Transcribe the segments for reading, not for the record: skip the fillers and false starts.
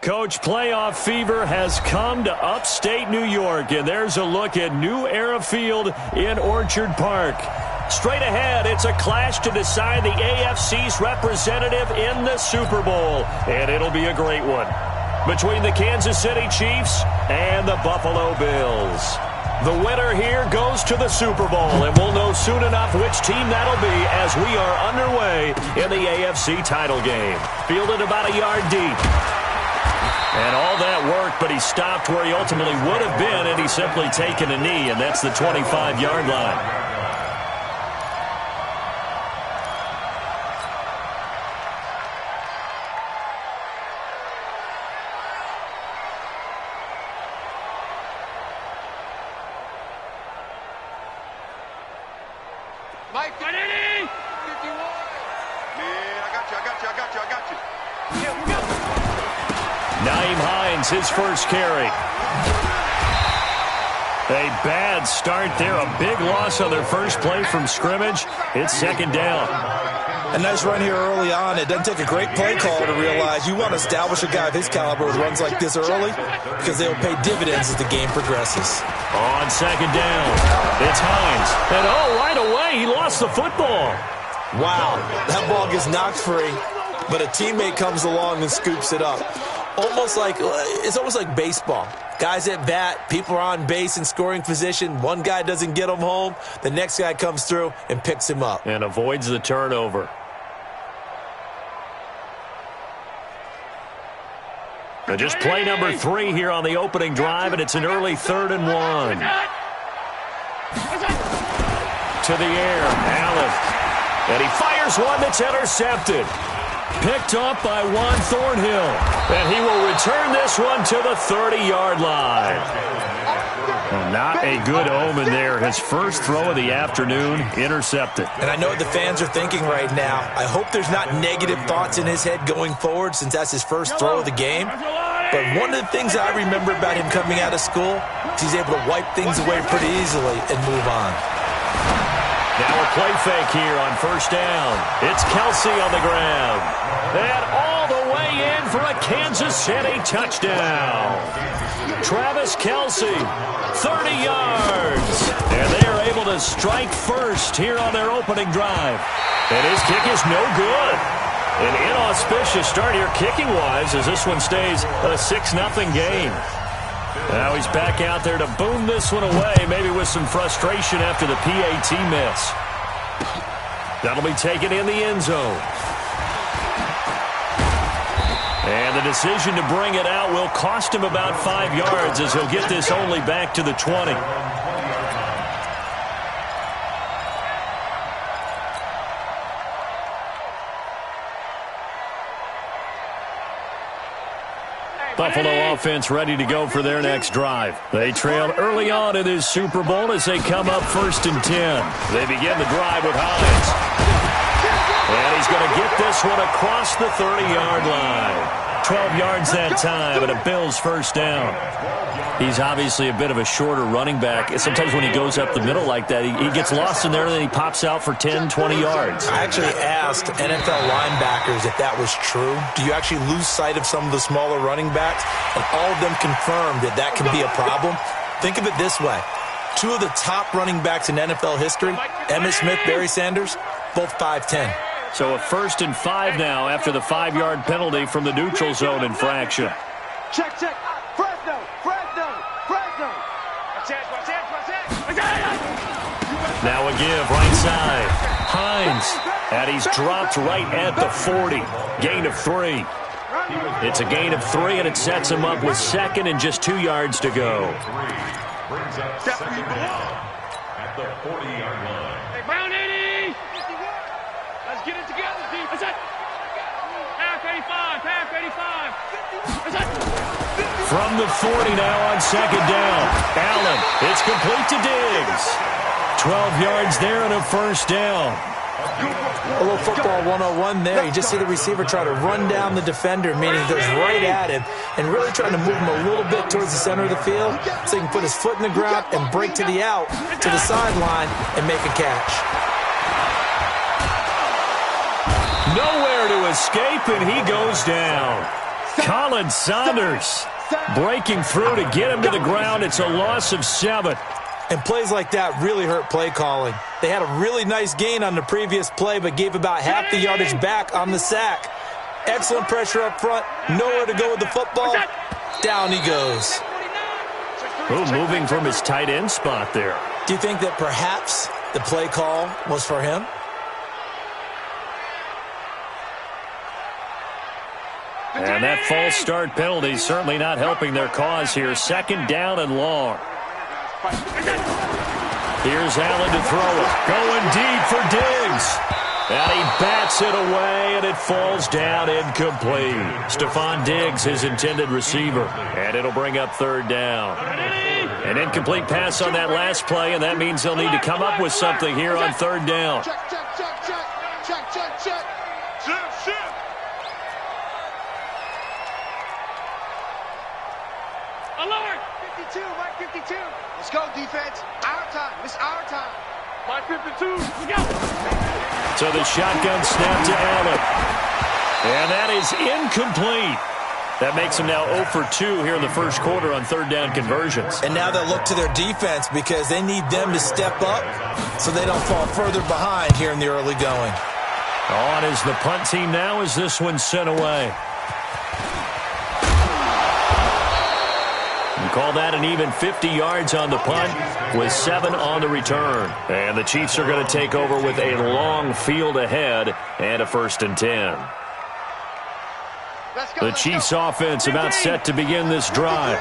Coach, playoff fever has come to upstate New York, and there's a look at New Era Field in Orchard Park. Straight ahead, it's a clash to decide the AFC's representative in the Super Bowl, and it'll be a great one, between the Kansas City Chiefs and the Buffalo Bills. The winner here goes to the Super Bowl, and we'll know soon enough which team that'll be as we are underway in the AFC title game. Fielded about a yard deep. And all that work, but he stopped where he ultimately would have been, and he's simply taken a knee, and that's the 25-yard line. His first carry. A bad start there. A big loss on their first play from scrimmage. It's second down. A nice run here early on. It doesn't take a great play call to realize you want to establish a guy of his caliber with runs like this early because they'll pay dividends as the game progresses. On second down, it's Hines. And right away, he lost the football. Wow, that ball gets knocked free, but a teammate comes along and scoops it up. It's almost like baseball. Guys at bat, people are on base in scoring position. One guy doesn't get him home. The next guy comes through and picks him up. And avoids the turnover. And just play number 3 here on the opening drive, and it's an early 3rd and 1. To the air, Allen. And he fires one that's intercepted. Picked up by Juan Thornhill. And he will return this one to the 30-yard line. Well, not a good omen there. His first throw of the afternoon, intercepted. And I know what the fans are thinking right now. I hope there's not negative thoughts in his head going forward since that's his first throw of the game. But one of the things I remember about him coming out of school is he's able to wipe things away pretty easily and move on. Now a play fake here on first down. It's Kelsey on the ground. And all the way in for a Kansas City touchdown. Travis Kelsey, 30 yards. And they are able to strike first here on their opening drive. And his kick is no good. An inauspicious start here kicking-wise as this one stays a 6-0 game. Now he's back out there to boom this one away, maybe with some frustration after the PAT miss. That'll be taken in the end zone. And the decision to bring it out will cost him about 5 yards as he'll get this only back to the 20. Buffalo offense ready to go for their next drive. They trail early on in this Super Bowl as they come up 1st and 10. They begin the drive with Hines. And he's going to get this one across the 30-yard line. 12 yards that time and a Bills first down. He's obviously a bit of a shorter running back. Sometimes when he goes up the middle like that, he gets lost in there and then he pops out for 10, 20 yards. I actually asked NFL linebackers if that was true. Do you actually lose sight of some of the smaller running backs? And all of them confirmed that that can be a problem. Think of it this way. 2 of the top running backs in NFL history, Emmitt Smith, Barry Sanders, both 5'10". So a 1st and 5 now after the 5-yard penalty from the neutral zone infraction. Check. Fresno. Now a give, right side. Hines, and he's dropped right at the 40. Gain of 3. It's a gain of 3, and it sets him up with 2nd and just 2 yards to go. Step where you belong at the 40-yard line. Hey, Brown 80! Let's get it together, team. That's it. Half 85. That's it. From the 40 now on 2nd down. Allen, it's complete to Diggs. 12 yards there and a first down. A little football 101 there. You just see the receiver try to run down the defender, meaning he goes right at him, and really trying to move him a little bit towards the center of the field so he can put his foot in the ground and break to the out, to the sideline, and make a catch. Nowhere to escape, and he goes down. Colin Saunders breaking through to get him to the ground. It's a loss of 7. And plays like that really hurt play calling. They had a really nice gain on the previous play, but gave about half the yardage back on the sack. Excellent pressure up front. Nowhere to go with the football. Down he goes. Moving from his tight end spot there. Do you think that perhaps the play call was for him? And that false start penalty certainly not helping their cause here. 2nd down and long. Here's Allen to throw it. Going deep for Diggs. And he bats it away, and it falls down incomplete. Stephon Diggs, his intended receiver. And it'll bring up 3rd down. An incomplete pass on that last play, and that means they'll need to come up with something here on 3rd down. Alert! 52, Mike 52. Let's go, defense. Our time. It's our time. Mike 52. Let's go. So the shotgun snap to Allen. And that is incomplete. That makes them now 0 for 2 here in the first quarter on 3rd down conversions. And now they'll look to their defense because they need them to step up so they don't fall further behind here in the early going. On is the punt team now as this one's sent away. You call that an even 50 yards on the punt with 7 on the return. And the Chiefs are going to take over with a long field ahead and a 1st and 10. The Chiefs offense about set to begin this drive.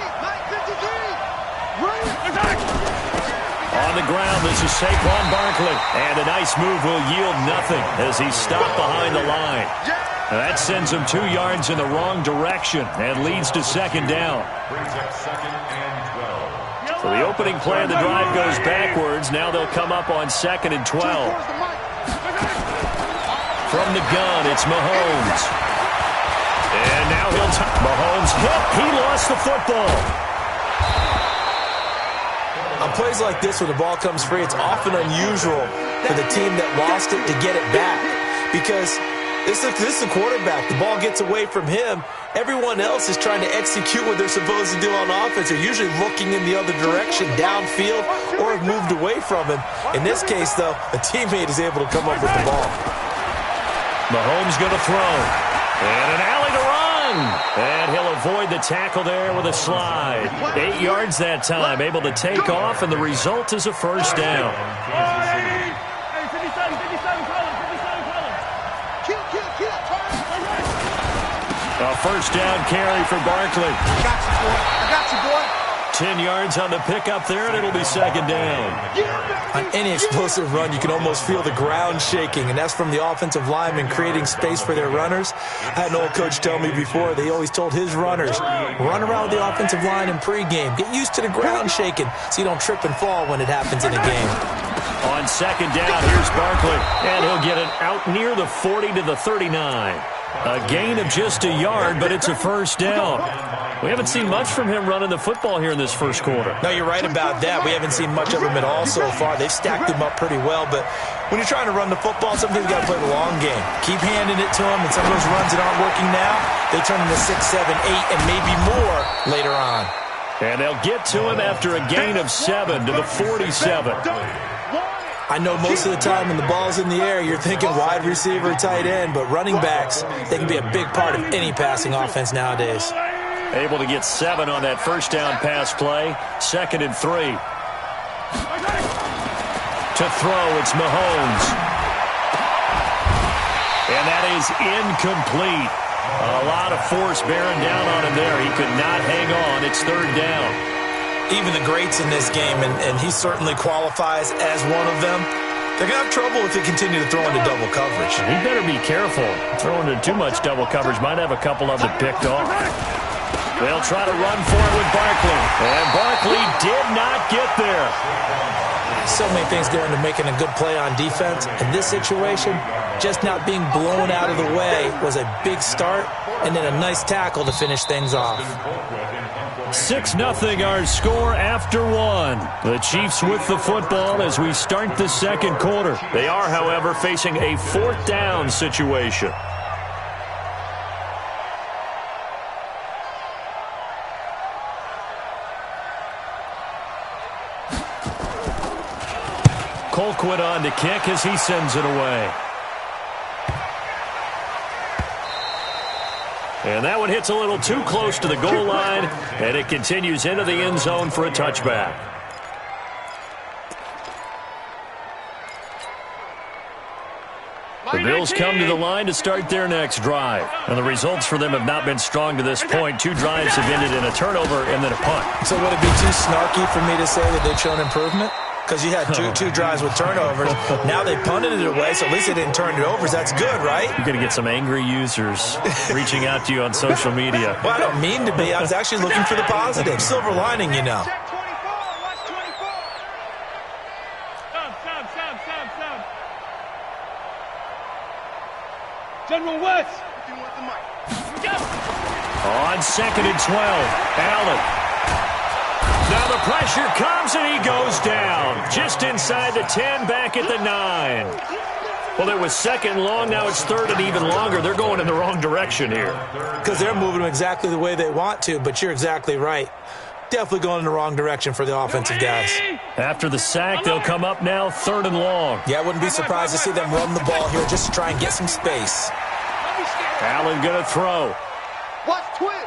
On the ground, this is Saquon Barkley. And a nice move will yield nothing as he's stopped behind the line. That sends him 2 yards in the wrong direction and leads to 2nd down. So the opening play of the drive goes backwards. Now they'll come up on 2nd and 12. From the gun, it's Mahomes. And now Mahomes hit. He lost the football. On plays like this where the ball comes free, it's often unusual for the team that lost it to get it back. Because this is the quarterback. The ball gets away from him. Everyone else is trying to execute what they're supposed to do on offense. They're usually looking in the other direction, downfield, or have moved away from him. In this case, though, a teammate is able to come up with the ball. Mahomes going to throw. And an alley to run. And he'll avoid the tackle there with a slide. 8 yards that time, able to take off, and the result is a 1st down. A 1st down carry for Barkley. I got you, boy. 10 yards on the pickup there, and it'll be 2nd down. On any explosive run, you can almost feel the ground shaking, and that's from the offensive linemen creating space for their runners. I had an old coach tell me before, they always told his runners, run around with the offensive line in pregame. Get used to the ground shaking so you don't trip and fall when it happens in a game. On 2nd down, here's Barkley, and he'll get it out near the 40 to the 39. A gain of just a yard, but it's a 1st down. We haven't seen much from him running the football here in this first quarter. No, you're right about that. We haven't seen much of him at all so far. They've stacked him up pretty well, but when you're trying to run the football, sometimes you got to play the long game. Keep handing it to him, and some of those runs that aren't working now, they turn into 6, 7, 8, and maybe more later on. And they'll get to him after a gain of 7 to the 47. I know most of the time when the ball's in the air, you're thinking wide receiver, tight end, but running backs, they can be a big part of any passing offense nowadays. Able to get 7 on that 1st down pass play. 2nd and 3. To throw, it's Mahomes. And that is incomplete. A lot of force bearing down on him there. He could not hang on. It's 3rd down. Even the greats in this game, and he certainly qualifies as one of them, they're going to have trouble if they continue to throw into double coverage. He better be careful. Throwing into too much double coverage might have a couple of them picked off. They'll try to run for it with Barkley. And Barkley did not get there. So many things go into making a good play on defense. In this situation, just not being blown out of the way was a big start, and then a nice tackle to finish things off. 6-0 our score after 1. The Chiefs with the football as we start the second quarter. They are, however, facing a 4th down situation. Colquitt on to kick as he sends it away. And that one hits a little too close to the goal line, and it continues into the end zone for a touchback. The Bills come to the line to start their next drive. And the results for them have not been strong to this point. 2 drives have ended in a turnover and then a punt. So would it be too snarky for me to say that they've shown improvement? Because you had two drives with turnovers. Now they punted it away, so at least they didn't turn it over. That's good, right? You're going to get some angry users reaching out to you on social media. Well, I don't mean to be. I was actually looking for the positive. Silver lining, you know. General West. On 2nd and 12, Allen. Now the pressure comes and he goes down. Just inside the 10, back at the 9. Well, it was 2nd long, now it's 3rd and even longer. They're going in the wrong direction here. Because they're moving them exactly the way they want to, but you're exactly right. Definitely going in the wrong direction for the offensive guys. After the sack, they'll come up now 3rd and long. Yeah, I wouldn't be surprised to see them run the ball here just to try and get some space. Allen going to throw. Watch twist.